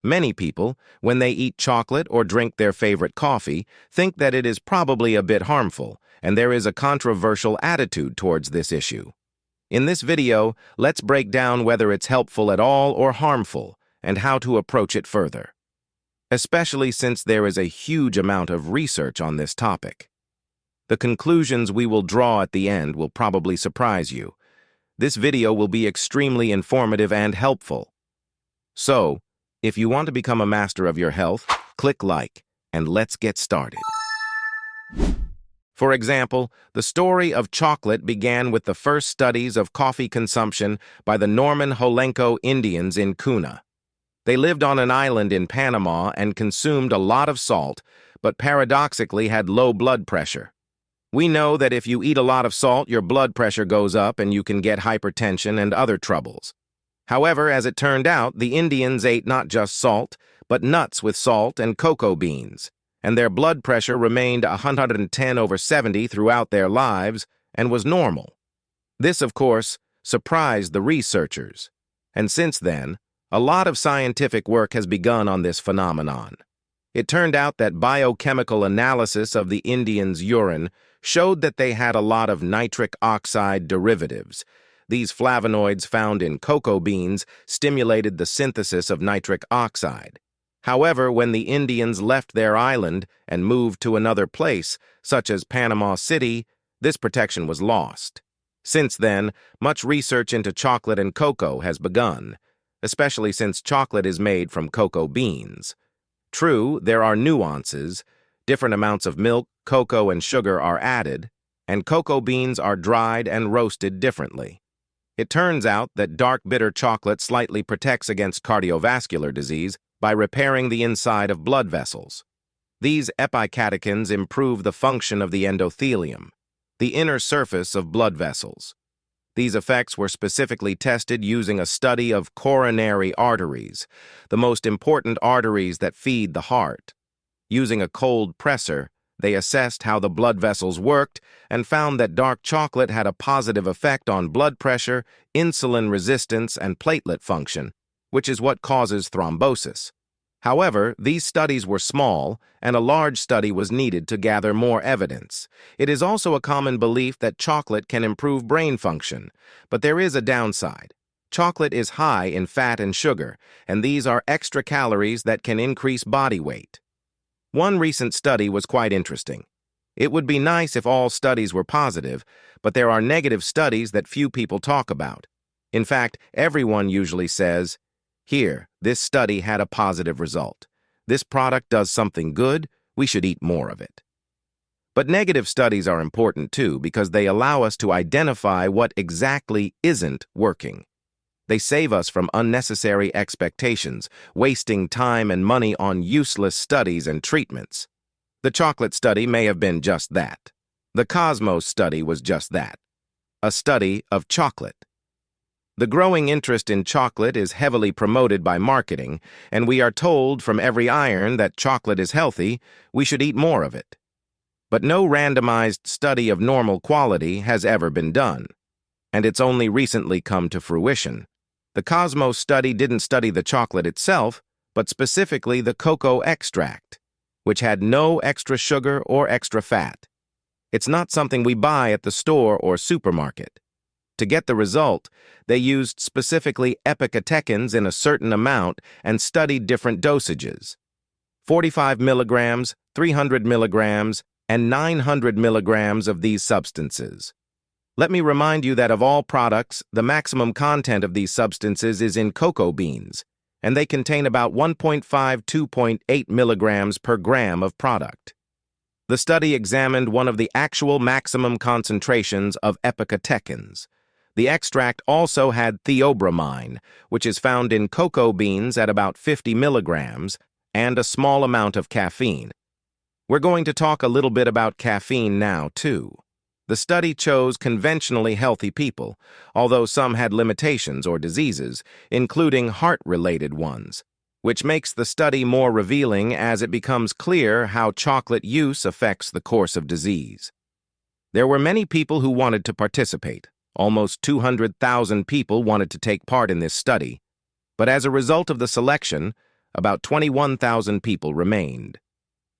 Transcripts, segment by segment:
Many people, when they eat chocolate or drink their favorite coffee, think that it is probably a bit harmful, and there is a controversial attitude towards this issue. In this video, let's break down whether it's helpful at all or harmful, and how to approach it further, especially since there is a huge amount of research on this topic. The conclusions we will draw at the end will probably surprise you. This video will be extremely informative and helpful. So, if you want to become a master of your health, click like, and let's get started. For example, the story of chocolate began with the first studies of coffee consumption by the Norman Holenko Indians in Cuna. They lived on an island in Panama and consumed a lot of salt, but paradoxically had low blood pressure. We know that if you eat a lot of salt, your blood pressure goes up and you can get hypertension and other troubles. However, as it turned out, the Indians ate not just salt, but nuts with salt and cocoa beans, and their blood pressure remained 110/70 throughout their lives and was normal. This, of course, surprised the researchers, and since then, a lot of scientific work has begun on this phenomenon. It turned out that biochemical analysis of the Indians' urine showed that they had a lot of nitric oxide derivatives. These flavonoids found in cocoa beans stimulated the synthesis of nitric oxide. However, when the Indians left their island and moved to another place, such as Panama City, this protection was lost. Since then, much research into chocolate and cocoa has begun, especially since chocolate is made from cocoa beans. True, there are nuances. Different amounts of milk, cocoa, and sugar are added, and cocoa beans are dried and roasted differently. It turns out that dark bitter chocolate slightly protects against cardiovascular disease by repairing the inside of blood vessels. These epicatechins improve the function of the endothelium, the inner surface of blood vessels. These effects were specifically tested using a study of coronary arteries, the most important arteries that feed the heart. Using a cold pressor, they assessed how the blood vessels worked and found that dark chocolate had a positive effect on blood pressure, insulin resistance, and platelet function, which is what causes thrombosis. However, these studies were small, and a large study was needed to gather more evidence. It is also a common belief that chocolate can improve brain function, but there is a downside. Chocolate is high in fat and sugar, and these are extra calories that can increase body weight. One recent study was quite interesting. It would be nice if all studies were positive, but there are negative studies that few people talk about. In fact, everyone usually says, "Here, this study had a positive result. This product does something good, we should eat more of it." But negative studies are important too because they allow us to identify what exactly isn't working. They save us from unnecessary expectations, wasting time and money on useless studies and treatments. The chocolate study may have been just that. The Cosmos study was just that. A study of chocolate. The growing interest in chocolate is heavily promoted by marketing, and we are told from every iron that chocolate is healthy, we should eat more of it. But no randomized study of normal quality has ever been done, and it's only recently come to fruition. The Cosmos study didn't study the chocolate itself, but specifically the cocoa extract, which had no extra sugar or extra fat. It's not something we buy at the store or supermarket. To get the result, they used specifically epicatechins in a certain amount and studied different dosages: 45 milligrams, 300 milligrams, and 900 milligrams of these substances. Let me remind you that of all products, the maximum content of these substances is in cocoa beans, and they contain about 1.5–2.8 milligrams per gram of product. The study examined one of the actual maximum concentrations of epicatechins. The extract also had theobromine, which is found in cocoa beans at about 50 milligrams, and a small amount of caffeine. We're going to talk a little bit about caffeine now, too. The study chose conventionally healthy people, although some had limitations or diseases, including heart-related ones, which makes the study more revealing as it becomes clear how chocolate use affects the course of disease. There were many people who wanted to participate. Almost 200,000 people wanted to take part in this study. But as a result of the selection, about 21,000 people remained.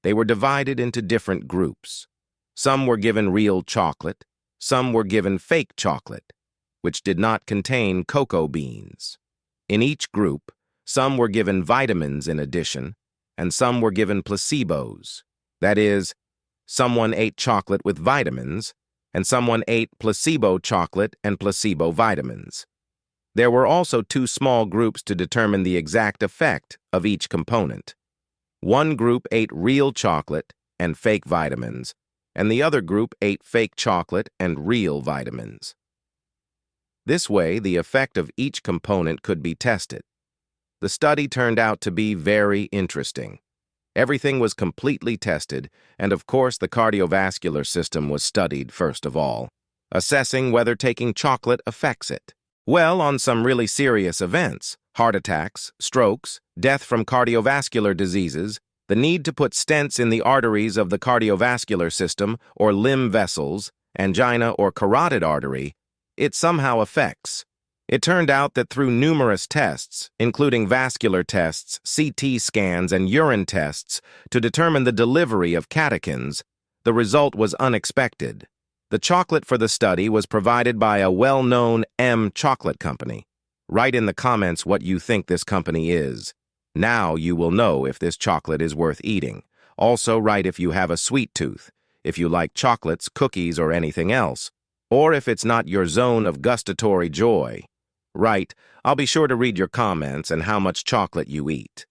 They were divided into different groups. Some were given real chocolate, some were given fake chocolate, which did not contain cocoa beans. In each group, some were given vitamins in addition, and some were given placebos. That is, someone ate chocolate with vitamins, and someone ate placebo chocolate and placebo vitamins. There were also two small groups to determine the exact effect of each component. One group ate real chocolate and fake vitamins, and the other group ate fake chocolate and real vitamins. This way, the effect of each component could be tested. The study turned out to be very interesting. Everything was completely tested, and of course the cardiovascular system was studied first of all, assessing whether taking chocolate affects it. Well, on some really serious events, heart attacks, strokes, death from cardiovascular diseases, the need to put stents in the arteries of the cardiovascular system or limb vessels, angina or carotid artery, it somehow affects. It turned out that through numerous tests, including vascular tests, CT scans, and urine tests, to determine the delivery of catechins, the result was unexpected. The chocolate for the study was provided by a well-known M chocolate company. Write in the comments what you think this company is. Now you will know if this chocolate is worth eating. Also write if you have a sweet tooth, if you like chocolates, cookies, or anything else, or if it's not your zone of gustatory joy. Write, I'll be sure to read your comments and how much chocolate you eat.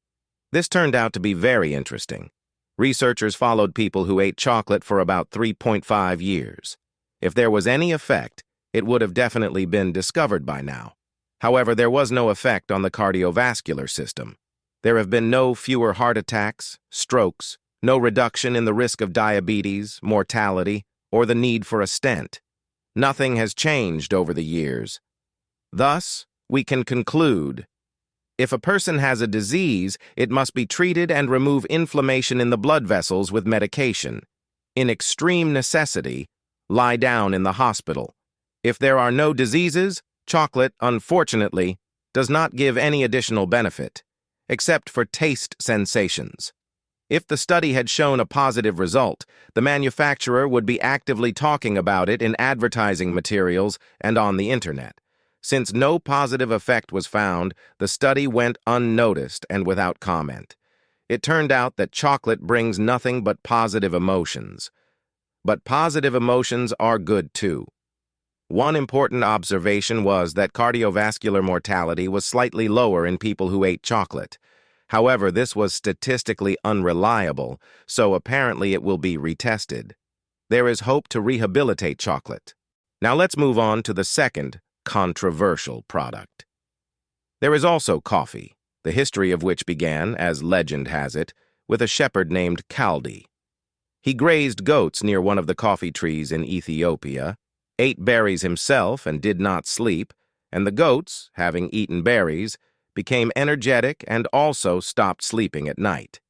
This turned out to be very interesting. Researchers followed people who ate chocolate for about 3.5 years. If there was any effect, it would have definitely been discovered by now. However, there was no effect on the cardiovascular system. There have been no fewer heart attacks, strokes, no reduction in the risk of diabetes, mortality, or the need for a stent. Nothing has changed over the years. Thus, we can conclude, if a person has a disease, it must be treated and remove inflammation in the blood vessels with medication. In extreme necessity, lie down in the hospital. If there are no diseases, chocolate, unfortunately, does not give any additional benefit, except for taste sensations. If the study had shown a positive result, the manufacturer would be actively talking about it in advertising materials and on the internet. Since no positive effect was found, the study went unnoticed and without comment. It turned out that chocolate brings nothing but positive emotions. But positive emotions are good too. One important observation was that cardiovascular mortality was slightly lower in people who ate chocolate. However, this was statistically unreliable, so apparently it will be retested. There is hope to rehabilitate chocolate. Now let's move on to the second controversial product. There is also coffee, the history of which began, as legend has it, with a shepherd named Kaldi. He grazed goats near one of the coffee trees in Ethiopia, ate berries himself and did not sleep, and the goats, having eaten berries, became energetic and also stopped sleeping at night.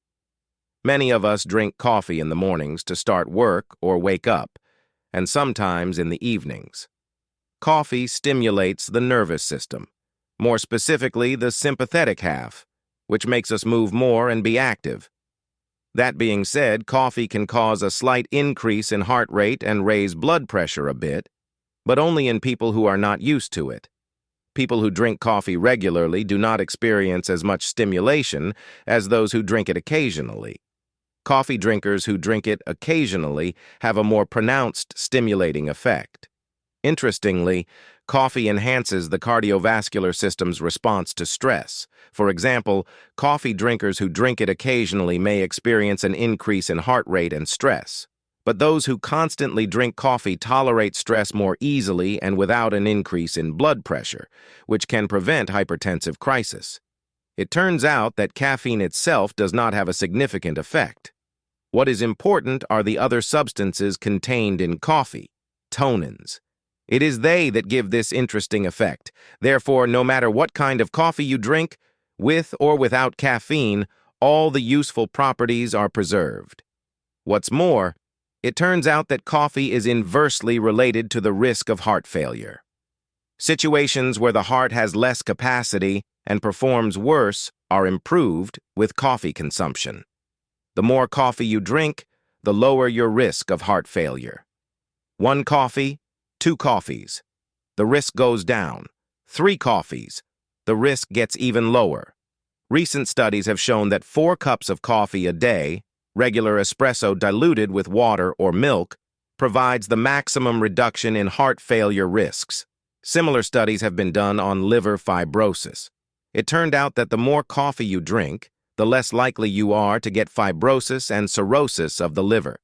Many of us drink coffee in the mornings to start work or wake up, and sometimes in the evenings. Coffee stimulates the nervous system, more specifically the sympathetic half, which makes us move more and be active. That being said, coffee can cause a slight increase in heart rate and raise blood pressure a bit, but only in people who are not used to it. People who drink coffee regularly do not experience as much stimulation as those who drink it occasionally. Coffee drinkers who drink it occasionally have a more pronounced stimulating effect. Interestingly, coffee enhances the cardiovascular system's response to stress. For example, coffee drinkers who drink it occasionally may experience an increase in heart rate and stress. But those who constantly drink coffee tolerate stress more easily and without an increase in blood pressure, which can prevent hypertensive crisis. It turns out that caffeine itself does not have a significant effect. What is important are the other substances contained in coffee, tannins. It is they that give this interesting effect. Therefore, no matter what kind of coffee you drink, with or without caffeine, all the useful properties are preserved. What's more, it turns out that coffee is inversely related to the risk of heart failure. Situations where the heart has less capacity and performs worse are improved with coffee consumption. The more coffee you drink, the lower your risk of heart failure. 1 coffee, 2 coffees. The risk goes down. 3 coffees. The risk gets even lower. Recent studies have shown that 4 cups of coffee a day, regular espresso diluted with water or milk, provides the maximum reduction in heart failure risks. Similar studies have been done on liver fibrosis. It turned out that the more coffee you drink, the less likely you are to get fibrosis and cirrhosis of the liver.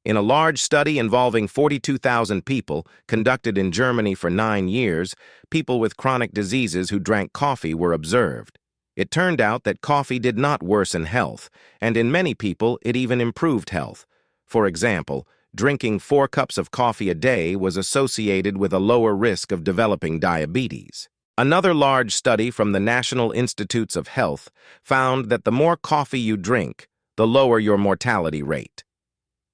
In a large study involving 42,000 people, conducted in Germany for 9 years, people with chronic diseases who drank coffee were observed. It turned out that coffee did not worsen health, and in many people it even improved health. For example, drinking 4 cups of coffee a day was associated with a lower risk of developing diabetes. Another large study from the National Institutes of Health found that the more coffee you drink, the lower your mortality rate.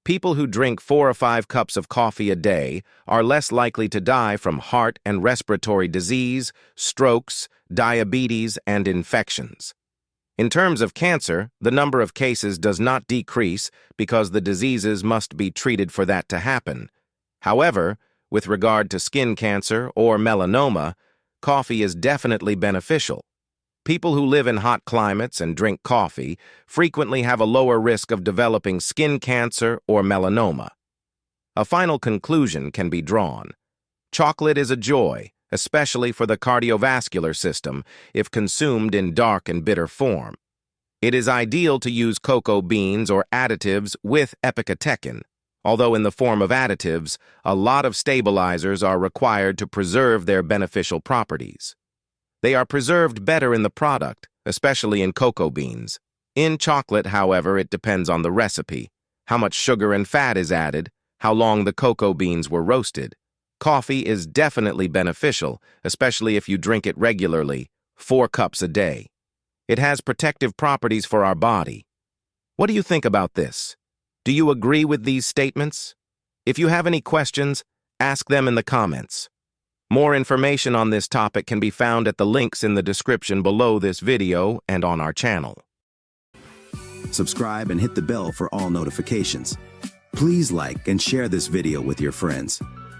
People who drink 4 or 5 cups of coffee a day are less likely to die from heart and respiratory disease, strokes, diabetes, and infections. In terms of cancer, the number of cases does not decrease because the diseases must be treated for that to happen. However, with regard to skin cancer or melanoma, coffee is definitely beneficial. People who live in hot climates and drink coffee frequently have a lower risk of developing skin cancer or melanoma. A final conclusion can be drawn. Chocolate is a joy, especially for the cardiovascular system, if consumed in dark and bitter form. It is ideal to use cocoa beans or additives with epicatechin, although in the form of additives, a lot of stabilizers are required to preserve their beneficial properties. They are preserved better in the product, especially in cocoa beans. In chocolate, however, it depends on the recipe, how much sugar and fat is added, how long the cocoa beans were roasted. Coffee is definitely beneficial, especially if you drink it regularly, 4 cups a day. It has protective properties for our body. What do you think about this? Do you agree with these statements? If you have any questions, ask them in the comments. More information on this topic can be found at the links in the description below this video and on our channel. Subscribe and hit the bell for all notifications. Please like and share this video with your friends.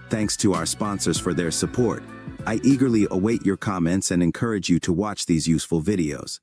Thanks to our sponsors for their support. I eagerly await your comments and encourage you to watch these useful videos.